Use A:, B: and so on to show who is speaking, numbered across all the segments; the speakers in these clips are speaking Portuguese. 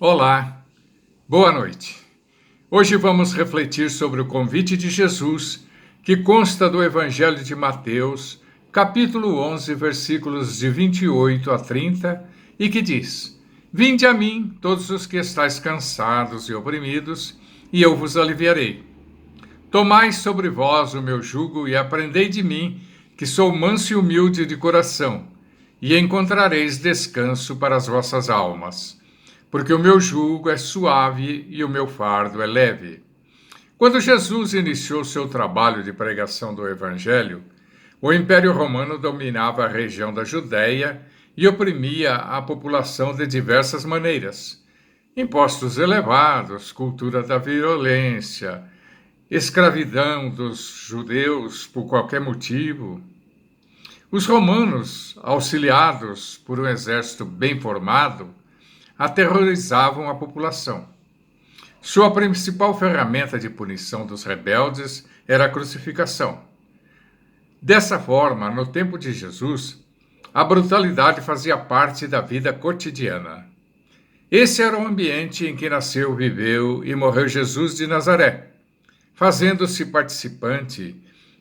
A: Olá, boa noite. Hoje vamos refletir sobre o convite de Jesus, que consta do Evangelho de Mateus, capítulo 11, versículos de 28 a 30, e que diz: Vinde a mim, todos os que estáis cansados e oprimidos, e eu vos aliviarei. Tomai sobre vós o meu jugo e aprendei de mim, que sou manso e humilde de coração, e encontrareis descanso para as vossas almas. Porque o meu jugo é suave e o meu fardo é leve. Quando Jesus iniciou seu trabalho de pregação do Evangelho, o Império Romano dominava a região da Judéia e oprimia a população de diversas maneiras. Impostos elevados, cultura da violência, escravidão dos judeus por qualquer motivo. Os romanos, auxiliados por um exército bem formado, aterrorizavam a população. Sua principal ferramenta de punição dos rebeldes era a crucificação. Dessa forma, no tempo de Jesus, a brutalidade fazia parte da vida cotidiana. Esse era o ambiente em que nasceu, viveu e morreu Jesus de Nazaré, fazendo-se participante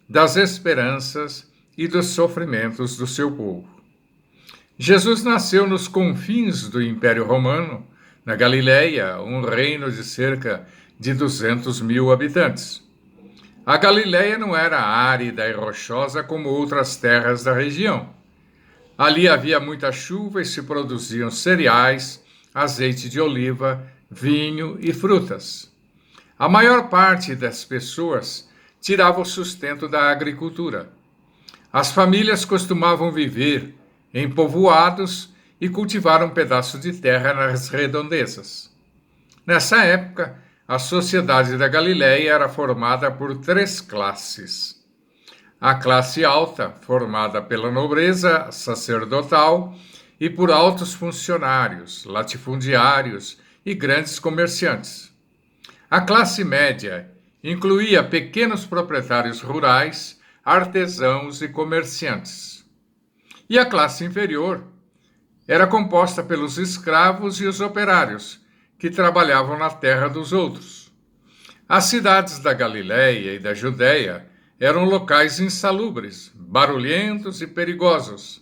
A: das esperanças e dos sofrimentos do seu povo. Jesus nasceu nos confins do Império Romano, na Galileia, um reino de cerca de 200 mil habitantes. A Galileia não era árida e rochosa como outras terras da região. Ali havia muita chuva e se produziam cereais, azeite de oliva, vinho e frutas. A maior parte das pessoas tirava o sustento da agricultura. As famílias costumavam viver em povoados e cultivar um pedaço de terra nas redondezas. Nessa época, a sociedade da Galileia era formada por 3 classes. A classe alta, formada pela nobreza sacerdotal e por altos funcionários, latifundiários e grandes comerciantes. A classe média incluía pequenos proprietários rurais, artesãos e comerciantes. E a classe inferior era composta pelos escravos e os operários, que trabalhavam na terra dos outros. As cidades da Galileia e da Judéia eram locais insalubres, barulhentos e perigosos.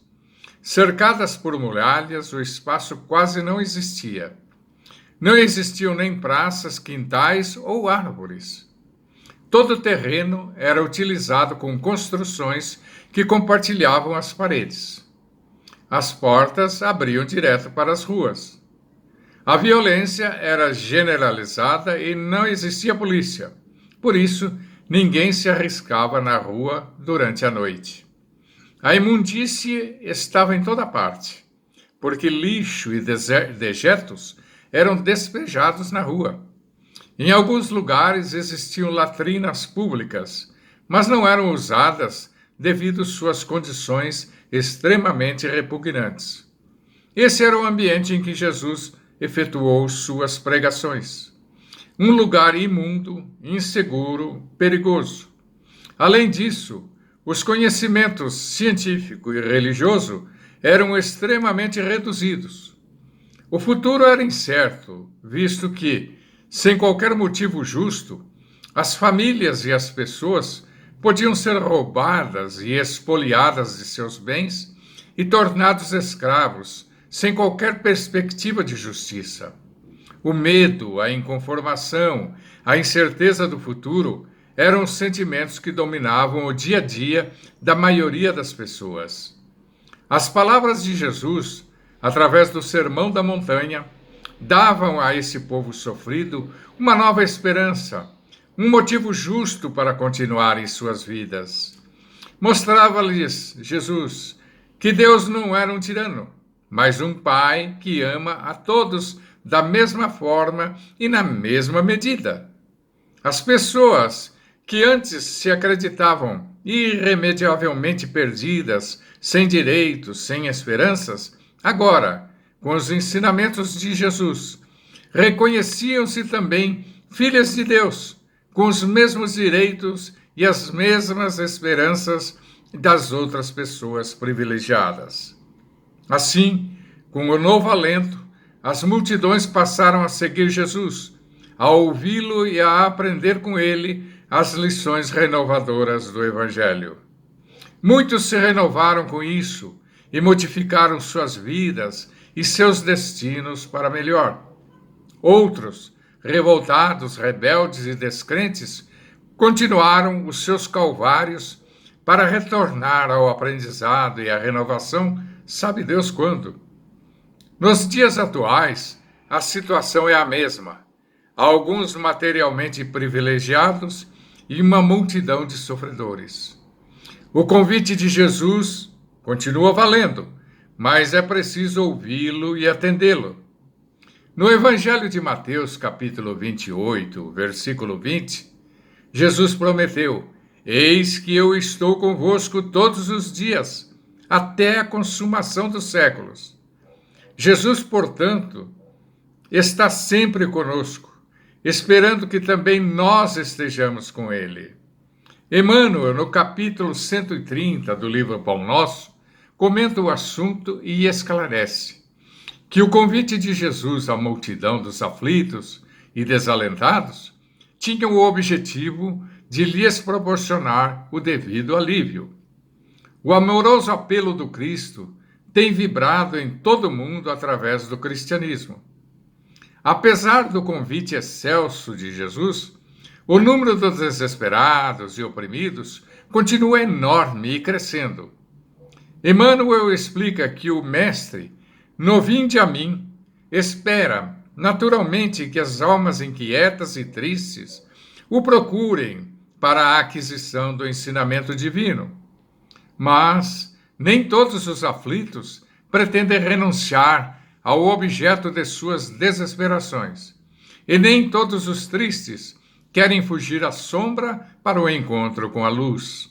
A: Cercadas por muralhas, o espaço quase não existia. Não existiam nem praças, quintais ou árvores. Todo o terreno era utilizado com construções que compartilhavam as paredes. As portas abriam direto para as ruas. A violência era generalizada e não existia polícia. Por isso, ninguém se arriscava na rua durante a noite. A imundície estava em toda parte, porque lixo e dejetos eram despejados na rua. Em alguns lugares existiam latrinas públicas, mas não eram usadas devido às suas condições extremamente repugnantes. Esse era o ambiente em que Jesus efetuou suas pregações. Um lugar imundo, inseguro, perigoso. Além disso, os conhecimentos científico e religioso eram extremamente reduzidos. O futuro era incerto, visto que, sem qualquer motivo justo, as famílias e as pessoas podiam ser roubadas e expoliadas de seus bens e tornados escravos, sem qualquer perspectiva de justiça. O medo, a inconformação, a incerteza do futuro eram os sentimentos que dominavam o dia a dia da maioria das pessoas. As palavras de Jesus, através do Sermão da Montanha, davam a esse povo sofrido uma nova esperança, um motivo justo para continuarem suas vidas. Mostrava-lhes Jesus que Deus não era um tirano, mas um pai que ama a todos da mesma forma e na mesma medida. As pessoas que antes se acreditavam irremediavelmente perdidas, sem direitos, sem esperanças, agora, com os ensinamentos de Jesus, reconheciam-se também filhas de Deus, com os mesmos direitos e as mesmas esperanças das outras pessoas privilegiadas. Assim, com o novo alento, as multidões passaram a seguir Jesus, a ouvi-lo e a aprender com ele as lições renovadoras do Evangelho. Muitos se renovaram com isso e modificaram suas vidas e seus destinos para melhor. Outros, revoltados, rebeldes e descrentes, continuaram os seus calvários para retornar ao aprendizado e à renovação, sabe Deus quando. Nos dias atuais, a situação é a mesma. Há alguns materialmente privilegiados e uma multidão de sofredores. O convite de Jesus continua valendo, mas é preciso ouvi-lo e atendê-lo. No Evangelho de Mateus, capítulo 28, versículo 20, Jesus prometeu: Eis que eu estou convosco todos os dias, até a consumação dos séculos. Jesus, portanto, está sempre conosco, esperando que também nós estejamos com ele. Emmanuel, no capítulo 130 do livro Pão Nosso, comenta o assunto e esclarece que o convite de Jesus à multidão dos aflitos e desalentados tinha o objetivo de lhes proporcionar o devido alívio. O amoroso apelo do Cristo tem vibrado em todo o mundo através do cristianismo. Apesar do convite excelso de Jesus, o número dos desesperados e oprimidos continua enorme e crescendo. Emmanuel explica que o Mestre, no vinde a mim, espera naturalmente que as almas inquietas e tristes o procurem para a aquisição do ensinamento divino. Mas nem todos os aflitos pretendem renunciar ao objeto de suas desesperações, e nem todos os tristes querem fugir à sombra para o encontro com a luz.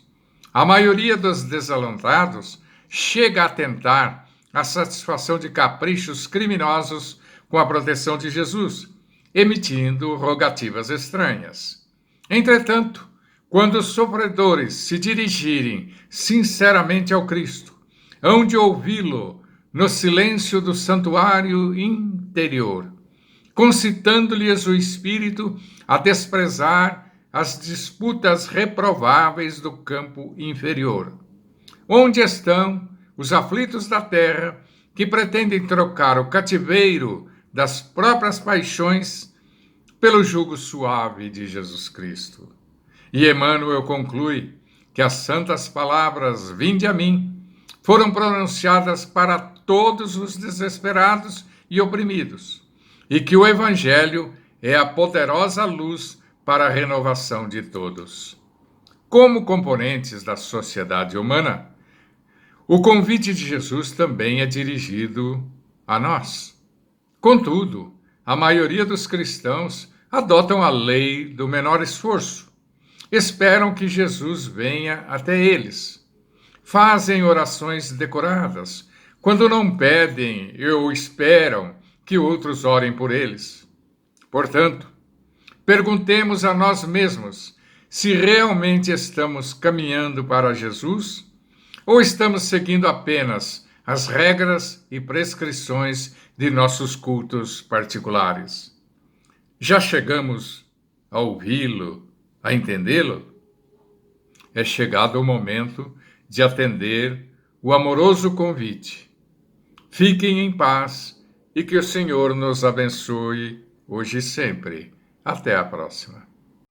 A: A maioria dos desalentados chega a tentar a satisfação de caprichos criminosos com a proteção de Jesus, emitindo rogativas estranhas. Entretanto, quando os sofredores se dirigirem sinceramente ao Cristo, hão de ouvi-lo no silêncio do santuário interior, concitando-lhes o espírito a desprezar as disputas reprováveis do campo inferior. Onde estão os aflitos da terra que pretendem trocar o cativeiro das próprias paixões pelo jugo suave de Jesus Cristo? E Emmanuel conclui que as santas palavras "Vinde a mim" foram pronunciadas para todos os desesperados e oprimidos, e que o Evangelho é a poderosa luz para a renovação de todos. Como componentes da sociedade humana, o convite de Jesus também é dirigido a nós. Contudo, a maioria dos cristãos adotam a lei do menor esforço. Esperam que Jesus venha até eles. Fazem orações decoradas, quando não pedem ou esperam que outros orem por eles. Portanto, perguntemos a nós mesmos se realmente estamos caminhando para Jesus ou estamos seguindo apenas as regras e prescrições de nossos cultos particulares. Já chegamos a ouvi-lo, a entendê-lo? É chegado o momento de atender o amoroso convite. Fiquem em paz e que o Senhor nos abençoe hoje e sempre. Até a próxima.